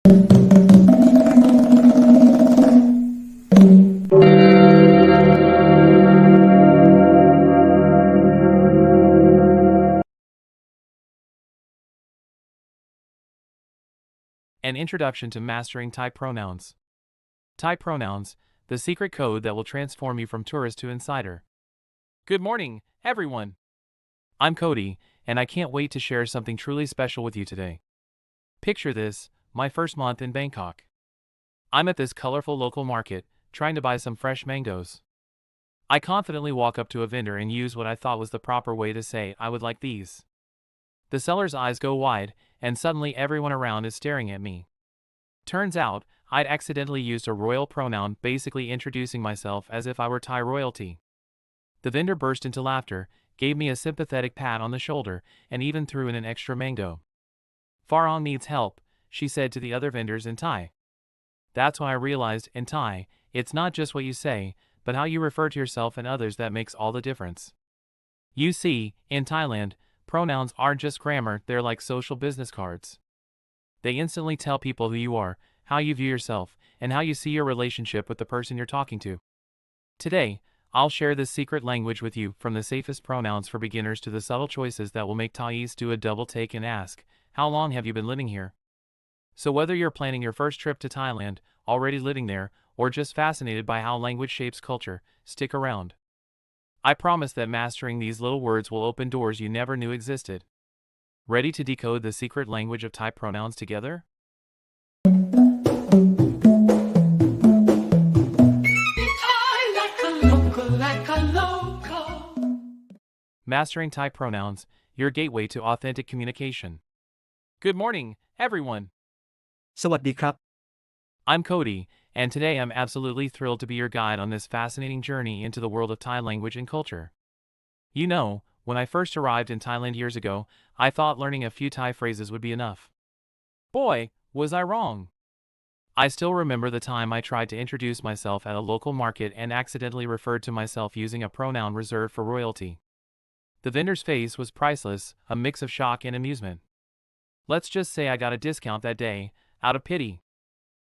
An introduction to mastering Thai pronouns. Thai pronouns, the secret code that will transform you from tourist to insider. Good morning, everyone. I'm Cody, and I can't wait to share something truly special with you today. Picture this, my first month in Bangkok. I'm at this colorful local market, trying to buy some fresh mangoes. I confidently walk up to a vendor and use what I thought was the proper way to say, "I would like these." The seller's eyes go wide, and suddenly everyone around is staring at me. Turns out, I'd accidentally used a royal pronoun, basically introducing myself as if I were Thai royalty. The vendor burst into laughter, gave me a sympathetic pat on the shoulder, and even threw in an extra mango. "Farang needs help," she said to the other vendors in Thai. That's when I realized, in Thai, it's not just what you say, but how you refer to yourself and others that makes all the difference. You see, in Thailand, pronouns aren't just grammar, they're like social business cards. They instantly tell people who you are, how you view yourself, and how you see your relationship with the person you're talking to. Today, I'll share this secret language with you, from the safest pronouns for beginners to the subtle choices that will make Thais do a double take and ask, "How long have you been living here?" So whether you're planning your first trip to Thailand, already living there, or just fascinated by how language shapes culture, stick around. I promise that mastering these little words will open doors you never knew existed. Ready to decode the secret language of Thai pronouns together? Mastering Thai pronouns, your gateway to authentic communication. Good morning, everyone. สวัสดีครับ I'm Cody, and today I'm absolutely thrilled to be your guide on this fascinating journey into the world of Thai language and culture. You know, when I first arrived in Thailand years ago, I thought learning a few Thai phrases would be enough. Boy, was I wrong. I still remember the time I tried to introduce myself at a local market and accidentally referred to myself using a pronoun reserved for royalty. The vendor's face was priceless, a mix of shock and amusement. Let's just say I got a discount that day, out of pity.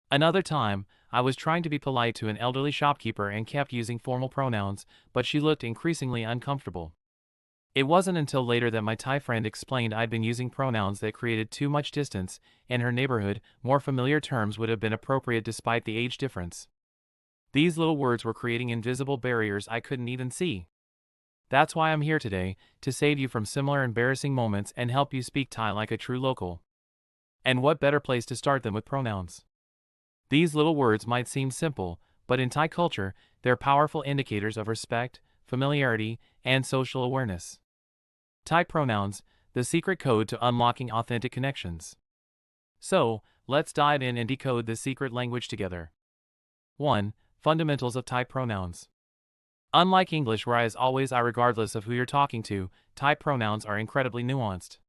Another time, I was trying to be polite to an elderly shopkeeper and kept using formal pronouns, but she looked increasingly uncomfortable. It wasn't until later that my Thai friend explained I'd been using pronouns that created too much distance. In her neighborhood, more familiar terms would have been appropriate despite the age difference. These little words were creating invisible barriers I couldn't even see. That's why I'm here today, to save you from similar embarrassing moments and help you speak Thai like a true local. And what better place to start than with pronouns? These little words might seem simple, but in Thai culture, they're powerful indicators of respect, familiarity, and social awareness. Thai pronouns, the secret code to unlocking authentic connections. So, let's dive in and decode this secret language together. 1. Fundamentals of Thai pronouns. Unlike English, where as always regardless of who you're talking to, Thai pronouns are incredibly nuanced.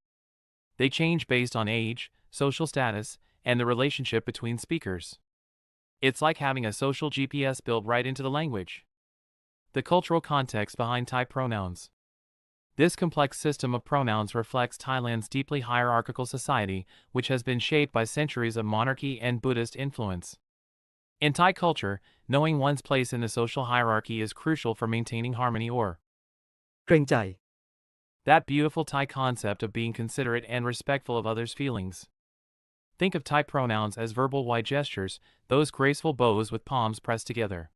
They change based on age, social status, and the relationship between speakers. It's like having a social GPS built right into the language. The cultural context behind Thai pronouns. This complex system of pronouns reflects Thailand's deeply hierarchical society, which has been shaped by centuries of monarchy and Buddhist influence. In Thai culture, knowing one's place in the social hierarchy is crucial for maintaining harmony or เกรงใจ that beautiful Thai concept of being considerate and respectful of others' feelings. Think of Thai pronouns as verbal wide gestures, those graceful bows with palms pressed together.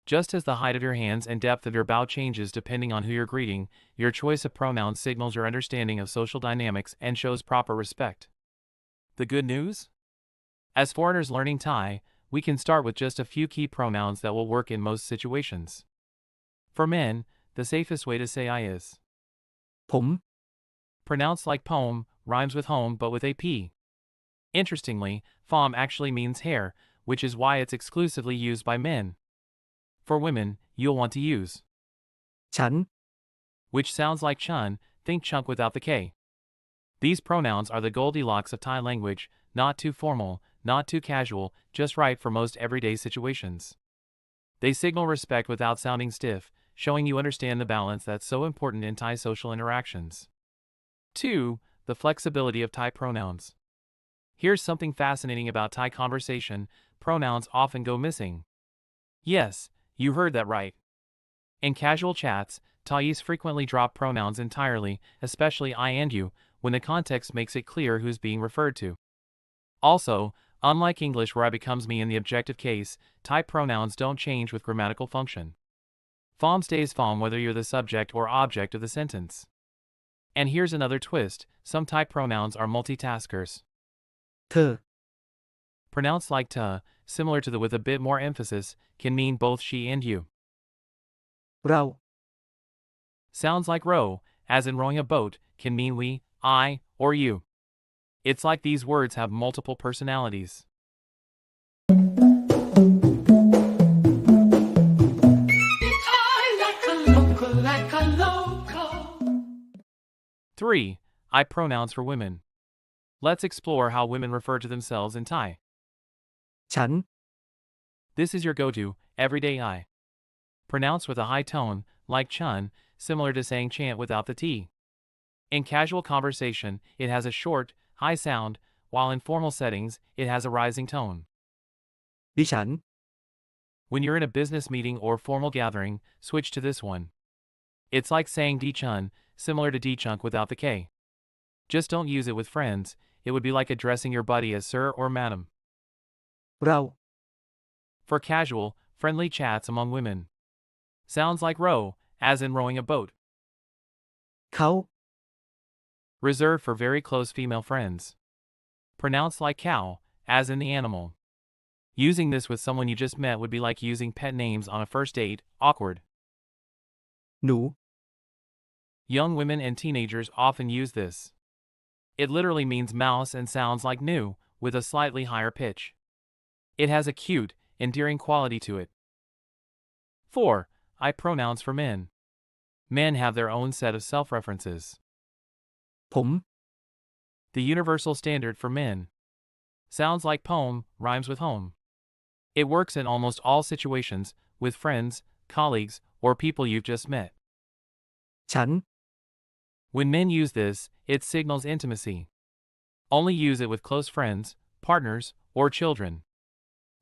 Just as the height of your hands and depth of your bow changes depending on who you're greeting, your choice of pronouns signals your understanding of social dynamics and shows proper respect. The good news? As foreigners learning Thai, we can start with just a few key pronouns that will work in most situations. For men, the safest way to say I is ผม pronounced like poem, rhymes with home but with a P. Interestingly, phom actually means hair, which is why it's exclusively used by men. For women, you'll want to use ฉัน which sounds like chun, think chunk without the K. These pronouns are the Goldilocks of Thai language, not too formal, not too casual, just right for most everyday situations. They signal respect without sounding stiff, showing you understand the balance that's so important in Thai social interactions. 2. The flexibility of Thai pronouns. Here's something fascinating about Thai conversation: pronouns often go missing. Yes, you heard that right. In casual chats, Thais frequently drop pronouns entirely, especially I and you, when the context makes it clear who's being referred to. Also, unlike English where I becomes me in the objective case, Thai pronouns don't change with grammatical function. Phom stays phom whether you're the subject or object of the sentence. And here's another twist: some Thai pronouns are multitaskers. เธอ Pronounced like ta, similar to the with a bit more emphasis, can mean both she and you. เรา Sounds like row, as in rowing a boat, can mean we, I, or you. It's like these words have multiple personalities. Like a local. 3. I pronouns for women. Let's explore how women refer to themselves in Thai. ฉัน This is your go-to, everyday I. Pronounced with a high tone, like chun, similar to saying chant without the T. In casual conversation, it has a short, high sound, while in formal settings, it has a rising tone. ดิฉัน When you're in a business meeting or formal gathering, switch to this one. It's like saying di chun, similar to di chunk without the K. Just don't use it with friends. It would be like addressing your buddy as sir or madam. เรา For casual, friendly chats among women. Sounds like row, as in rowing a boat. เขา Reserved for very close female friends. Pronounced like cow, as in the animal. Using this with someone you just met would be like using pet names on a first date, awkward. หนู Young women and teenagers often use this. It literally means mouse and sounds like new, with a slightly higher pitch. It has a cute, endearing quality to it. 4. I pronouns for men. Men have their own set of self-references. ผม The universal standard for men. Sounds like poem, rhymes with home. It works in almost all situations, with friends, colleagues, or people you've just met. ฉัน When men use this, it signals intimacy. Only use it with close friends, partners, or children.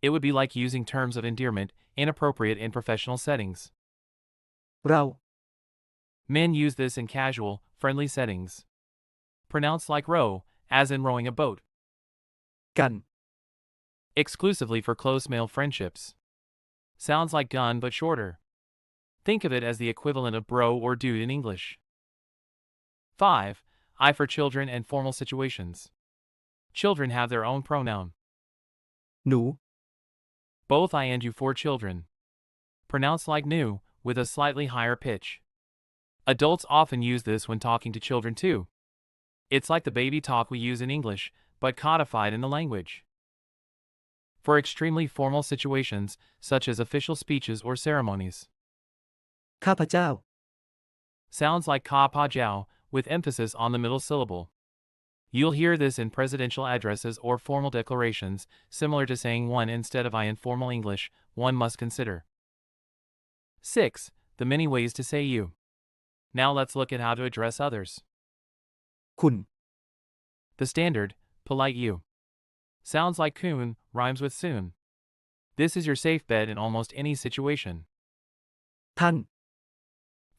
It would be like using terms of endearment, inappropriate in professional settings. เรา Men use this in casual, friendly settings. Pronounced like row, as in rowing a boat. กัน Exclusively for close male friendships. Sounds like gun but shorter. Think of it as the equivalent of bro or dude in English. 5. I for children and formal situations. Children have their own pronoun. หนู Both I and you for children. Pronounced like new, with a slightly higher pitch. Adults often use this when talking to children too. It's like the baby talk we use in English, but codified in the language. For extremely formal situations, such as official speeches or ceremonies. ข้าพเจ้า Sounds like ka pa jiao, with emphasis on the middle syllable. You'll hear this in presidential addresses or formal declarations, similar to saying one instead of I in formal English. One must consider. 6. The many ways to say you. Now let's look at how to address others. คุณ The standard, polite you. Sounds like kun, rhymes with soon. This is your safe bet in almost any situation. ท่าน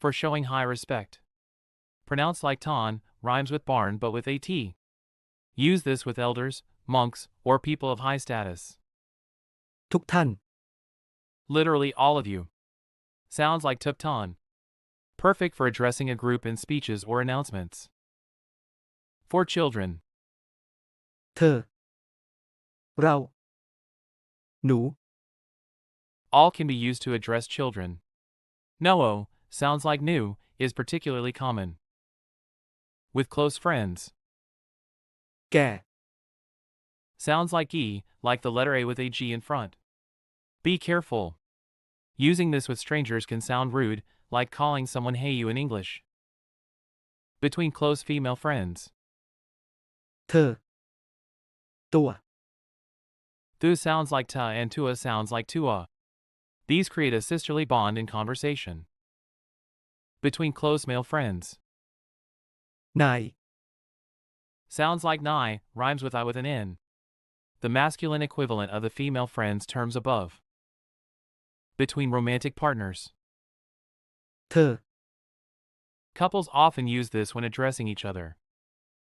For showing high respect. Pronounced like ton, rhymes with barn but with at. Use this with elders, monks, or people of high status. ทุกท่าน Literally all of you. Sounds like tuk ton. Perfect for addressing a group in speeches or announcements. For children. เธอ เรา หนู All can be used to address children. Noo, sounds like new, is particularly common. With close friends. แก่ Sounds like e, like the letter A with a G in front. Be careful. Using this with strangers can sound rude, like calling someone hey you in English. Between close female friends. เธอ ตัว Thu sounds like ta and tua sounds like tua. These create a sisterly bond in conversation. Between close male friends. นาย Sounds like nai, rhymes with I with an N. the masculine equivalent of the female friends terms above. Between romantic partners. เธอ Couples often use this when addressing each other.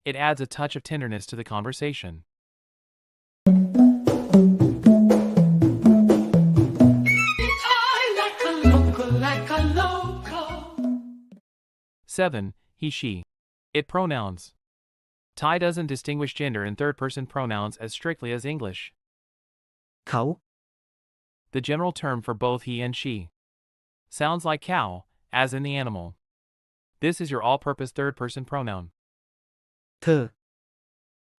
It adds a touch of tenderness to the conversation. Like a local. 7. He, she. It pronouns. Thai doesn't distinguish gender in third-person pronouns as strictly as English. เขา The general term for both he and she. Sounds like cow, as in the animal. This is your all-purpose third-person pronoun. เธอ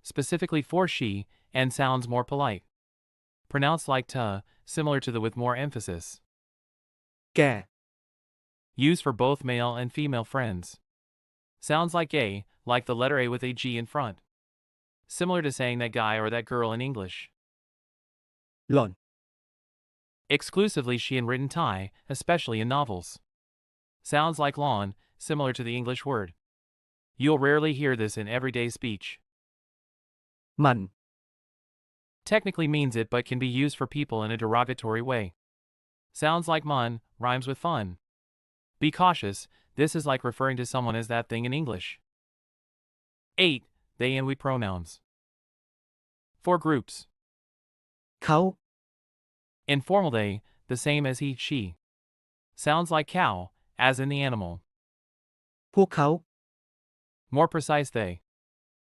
Specifically for she, and sounds more polite. Pronounced like ta, similar to the with more emphasis. แก่ Used for both male and female friends. Sounds like a, like the letter A with a G in front. Similar to saying that guy or that girl in English. หล่อน Exclusively she in written Thai, especially in novels. Sounds like lawn, similar to the English word. You'll rarely hear this in everyday speech. มัน Technically means it but can be used for people in a derogatory way. Sounds like man, rhymes with fun. Be cautious, this is like referring to someone as that thing in English. 8. They and we pronouns. 4 groups. เขา Informal they, the same as he, she. Sounds like cow, as in the animal. พวกเขา More precise they.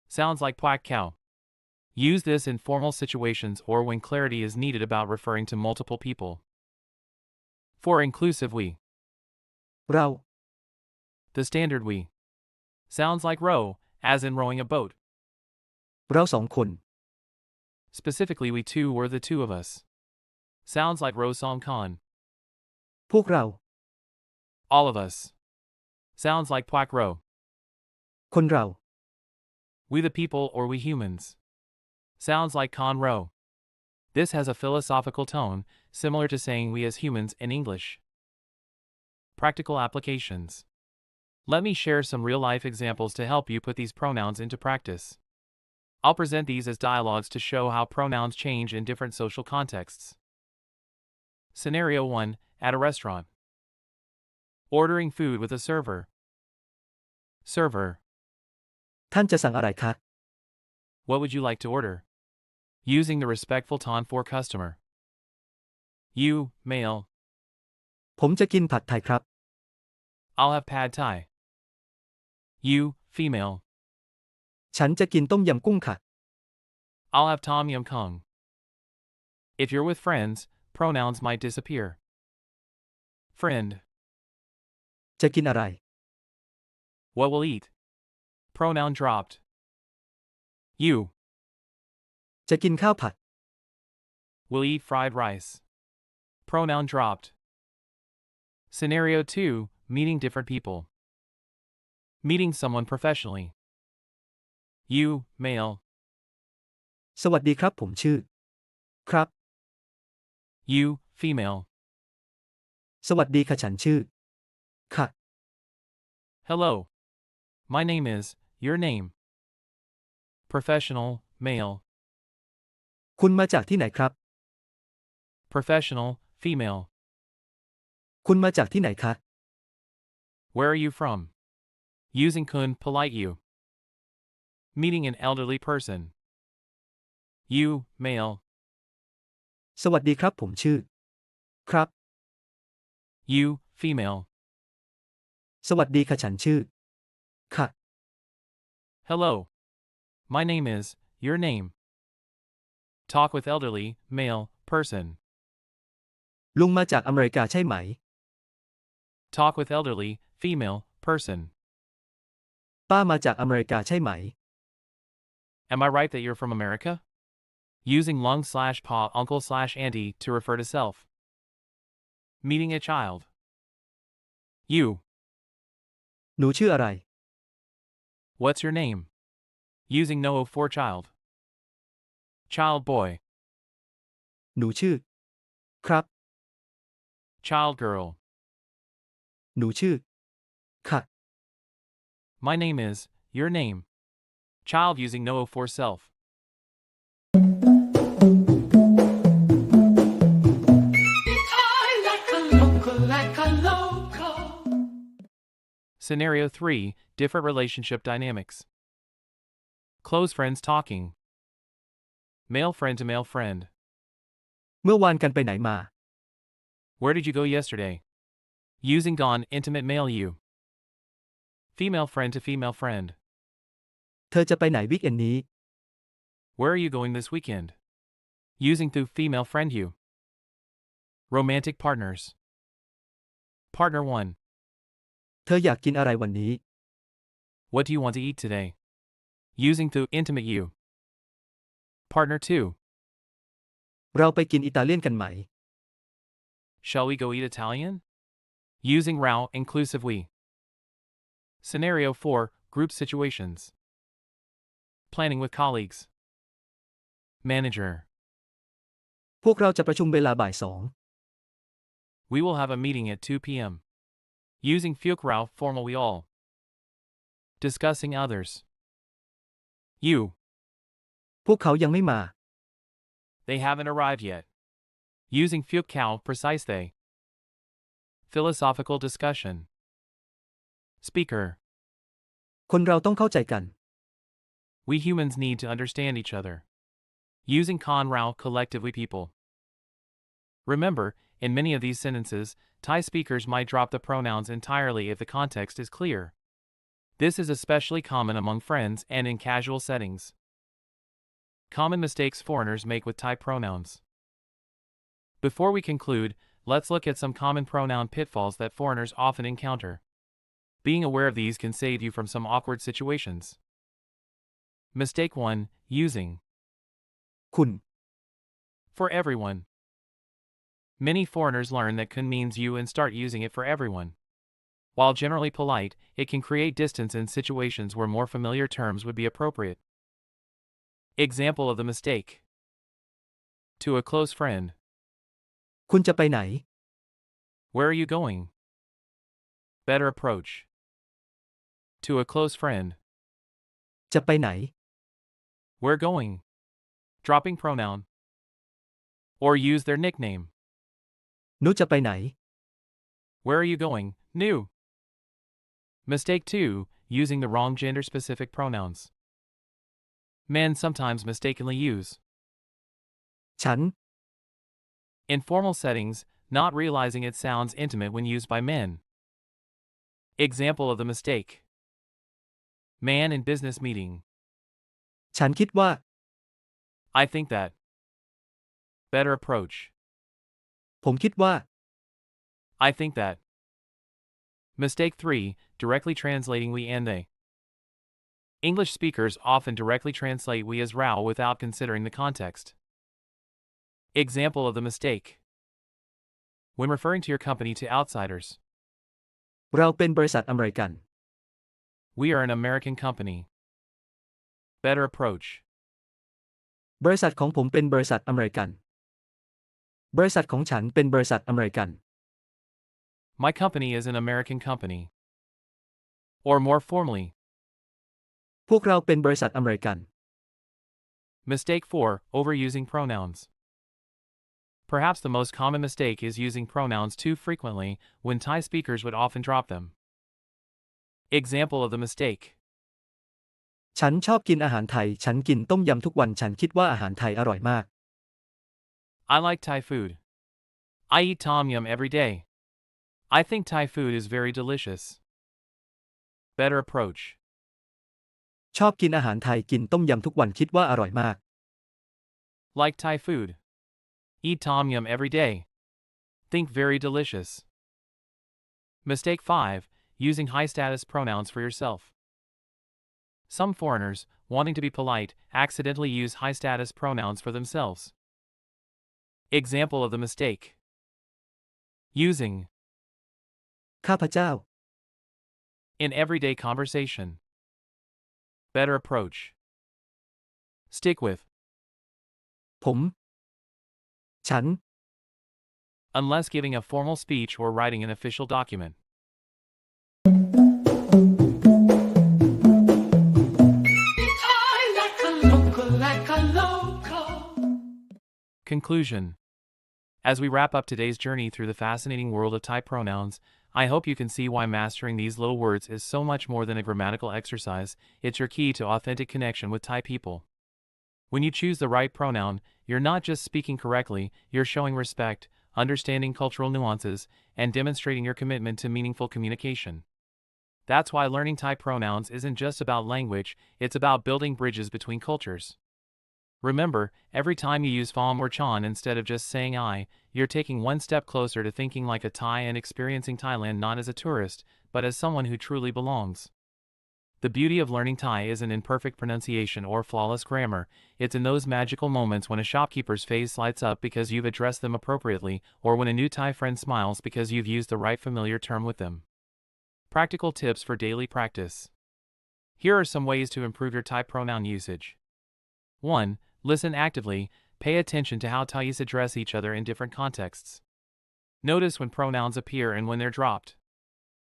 Sounds like quack cow. Use this in formal situations or when clarity is needed about referring to multiple people. 4 inclusive we. เรา The standard we. Sounds like row, as in rowing a boat. เราสองคน Specifically we two were the two of us. Sounds like row song khan. พวกเรา All of us. Sounds like quack row. คนเรา We the people or we humans. Sounds like con row. This has a philosophical tone, similar to saying we as humans in English. Practical applications. Let me share some real-life examples to help you put these pronouns into practice. I'll present these as dialogues to show how pronouns change in different social contexts. Scenario 1, at a restaurant. Ordering food with a server. Server. ท่านจะสั่งอะไรคะ What would you like to order? Using the respectful tone for customer. You, male. ผมจะกินผัดไทยครับ I'll have pad thai. You, female. ฉันจะกินต้มยำกุ้งค่ะ I'll have tom yum kung. If you're with friends, pronouns might disappear. Friend. จะกินอะไร What will eat? Pronoun dropped. You. จะกินข้าวผัด Will eat fried rice. Pronoun dropped. Scenario 2, meeting different people. Meeting someone professionally. You, male. สวัสดีครับผมชื่อ ครับ You, female. สวัสดีค่ะฉันชื่อ ค่ะ Hello. My name is, your name. Professional, male. คุณมาจากที่ไหนครับ Professional, female. คุณมาจากที่ไหนคะ Where are you from? Using kun, polite you. Meeting an elderly person. You, male. สวัสดีครับผมชื่อ ครับ You, female. สวัสดีค่ะฉันชื่อ ค่ะ Hello. My name is, your name. Talk with elderly, male, person. ลุงมาจากอเมริกาใช่ไหม Talk with elderly, female, person. ป้ามาจากอเมริกาใช่ไหม Am I right that you're from America? Using lung slash pa, uncle slash auntie to refer to self. Meeting a child. You. หนูชื่ออะไร What's your name? Using no for child. Child boy. หนูชื่อ ครับ Child girl. หนูชื่อ ค่ะ My name is, your name. Child using no for self. Scenario 3, different relationship dynamics. Close friends talking. Male friend to male friend. เมื่อวานกันไปไหนมา Where did you go yesterday? Using gone, intimate male you. Female friend to female friend. เธอจะไปไหนวีคเอนด์นี้ Where are you going this weekend? Using through female friend you. Romantic partners. Partner 1. เธออยากกินอะไรวันนี้ What do you want to eat today? Using through intimate you. Partner 2. เราไปกินอิตาเลียนกันไหม Shall we go eat Italian? Using row, inclusive we. Scenario 4, group situations. Planning with colleagues. Manager. พวกเราจะประชุมเวลาบ่ายสอง We will have a meeting at 2 p.m. Using fuke row, formal we all. Discussing others. You. พวกเขายังไม่มา They haven't arrived yet. Using fuke cow, precise they. Philosophical discussion. Speaker. คนเราต้องเข้าใจกัน We humans need to understand each other. Using con row, collectively people. Remember, in many of these sentences, Thai speakers might drop the pronouns entirely if the context is clear. This is especially common among friends and in casual settings. Common mistakes foreigners make with Thai pronouns. Before we conclude, let's look at some common pronoun pitfalls that foreigners often encounter. Being aware of these can save you from some awkward situations. Mistake 1, using. คุณ For everyone. Many foreigners learn that kun means you and start using it for everyone. While generally polite, it can create distance in situations where more familiar terms would be appropriate. Example of the mistake. To a close friend. คุณจะไปไหน Where are you going? Better approach. To a close friend. จะไปไหน We're going. Dropping pronoun. Or use their nickname. หนูจะไปไหน Where are you going? New. Mistake 2, using the wrong gender-specific pronouns. Men sometimes mistakenly use ฉัน in formal settings, not realizing it sounds intimate when used by men. Example of the mistake. Man in business meeting. ฉันคิดว่า I think that. Better approach. ผมคิดว่า I think that. Mistake 3, directly translating we and they. English speakers often directly translate we as row without considering the context. Example of the mistake. When referring to your company to outsiders. เราเป็นบริษัทอเมริกัน We are an American company. Better approach. บริษัทของผมเป็นบริษัทอเมริกัน บริษัทของฉันเป็นบริษัทอเมริกัน My company is an American company. Or more formally. พวกเราเป็นบริษัทอเมริกัน Mistake 4, overusing pronouns. Perhaps the most common mistake is using pronouns too frequently, when Thai speakers would often drop them. Example of the mistake. ฉันชอบกินอาหารไทย ฉันกินต้มยำทุกวัน ฉันคิดว่าอาหารไทยอร่อยมาก I like Thai food. I eat tom yum every day. I think Thai food is very delicious. Better approach. ชอบกินอาหารไทย กินต้มยำทุกวัน คิดว่าอร่อยมาก Like Thai food. Eat tom yum every day. Think very delicious. Mistake 5, using high-status pronouns for yourself. Some foreigners, wanting to be polite, accidentally use high-status pronouns for themselves. Example of the mistake. Using ข้าพเจ้า in everyday conversation. Better approach. Stick with ผม ฉัน unless giving a formal speech or writing an official document. Thai like a local, like a local. Conclusion. As we wrap up today's journey through the fascinating world of Thai pronouns, I hope you can see why mastering these little words is so much more than a grammatical exercise. It's your key to authentic connection with Thai people. When you choose the right pronoun, you're not just speaking correctly, you're showing respect, understanding cultural nuances, and demonstrating your commitment to meaningful communication. That's why learning Thai pronouns isn't just about language, it's about building bridges between cultures. Remember, every time you use phom or chon instead of just saying I, you're taking one step closer to thinking like a Thai and experiencing Thailand not as a tourist, but as someone who truly belongs. The beauty of learning Thai isn't in perfect pronunciation or flawless grammar, it's in those magical moments when a shopkeeper's face lights up because you've addressed them appropriately, or when a new Thai friend smiles because you've used the right familiar term with them. Practical tips for daily practice. Here are some ways to improve your Thai pronoun usage. 1. Listen actively. Pay attention to how Thais address each other in different contexts. Notice when pronouns appear and when they're dropped.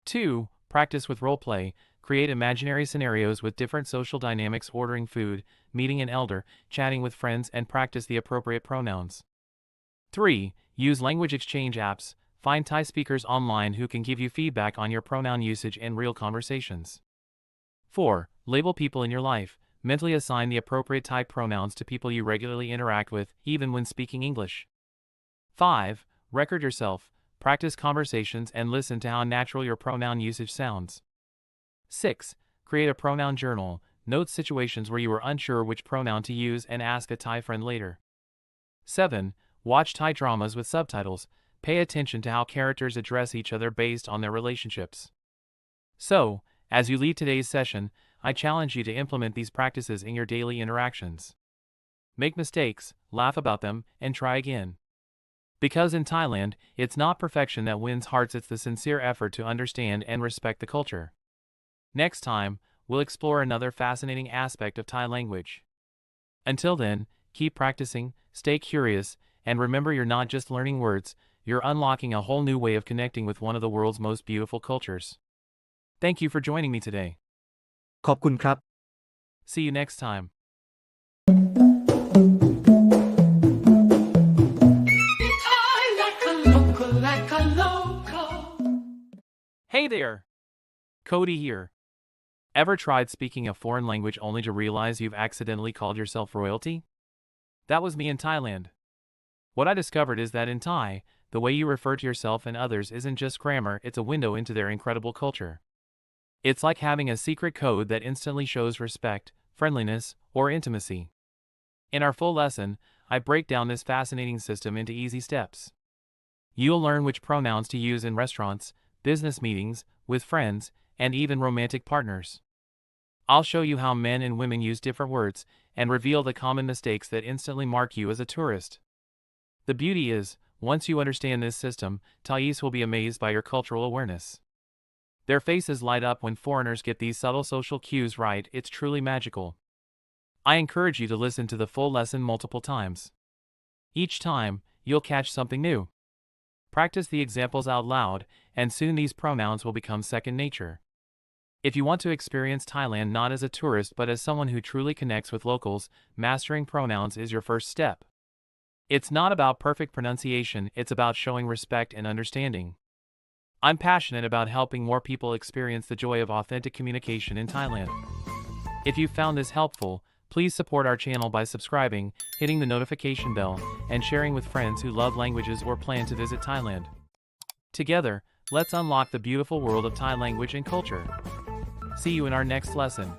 2. Practice with role play. Create imaginary scenarios with different social dynamics: ordering food, meeting an elder, chatting with friends, and practice the appropriate pronouns. 3. Use language exchange apps. Find Thai speakers online who can give you feedback on your pronoun usage in real conversations. 4. Label people in your life. Mentally assign the appropriate Thai pronouns to people you regularly interact with, even when speaking English. 5. Record yourself. Practice conversations and listen to how natural your pronoun usage sounds. 6. Create a pronoun journal. Note situations where you were unsure which pronoun to use and ask a Thai friend later. 7. Watch Thai dramas with subtitles. Pay attention to how characters address each other based on their relationships. So, as you leave today's session, I challenge you to implement these practices in your daily interactions. Make mistakes, laugh about them, and try again. Because in Thailand, it's not perfection that wins hearts, it's the sincere effort to understand and respect the culture. Next time, we'll explore another fascinating aspect of Thai language. Until then, keep practicing, stay curious, and remember you're not just learning words, you're unlocking a whole new way of connecting with one of the world's most beautiful cultures. Thank you for joining me today. ขอบคุณครับ See you next time. Thai like a local, like a local. Hey there! Cody here. Ever tried speaking a foreign language only to realize you've accidentally called yourself royalty? That was me in Thailand. What I discovered is that in Thai, the way you refer to yourself and others isn't just grammar, it's a window into their incredible culture. It's like having a secret code that instantly shows respect, friendliness, or intimacy. In our full lesson, I break down this fascinating system into easy steps. You'll learn which pronouns to use in restaurants, business meetings, with friends, and even romantic partners. I'll show you how men and women use different words, and reveal the common mistakes that instantly mark you as a tourist. The beauty is, once you understand this system, Thais will be amazed by your cultural awareness. Their faces light up when foreigners get these subtle social cues right. It's truly magical. I encourage you to listen to the full lesson multiple times. Each time, you'll catch something new. Practice the examples out loud, and soon these pronouns will become second nature. If you want to experience Thailand not as a tourist but as someone who truly connects with locals, mastering pronouns is your first step. It's not about perfect pronunciation, it's about showing respect and understanding. I'm passionate about helping more people experience the joy of authentic communication in Thailand. If you found this helpful, please support our channel by subscribing, hitting the notification bell, and sharing with friends who love languages or plan to visit Thailand. Together, let's unlock the beautiful world of Thai language and culture. See you in our next lesson.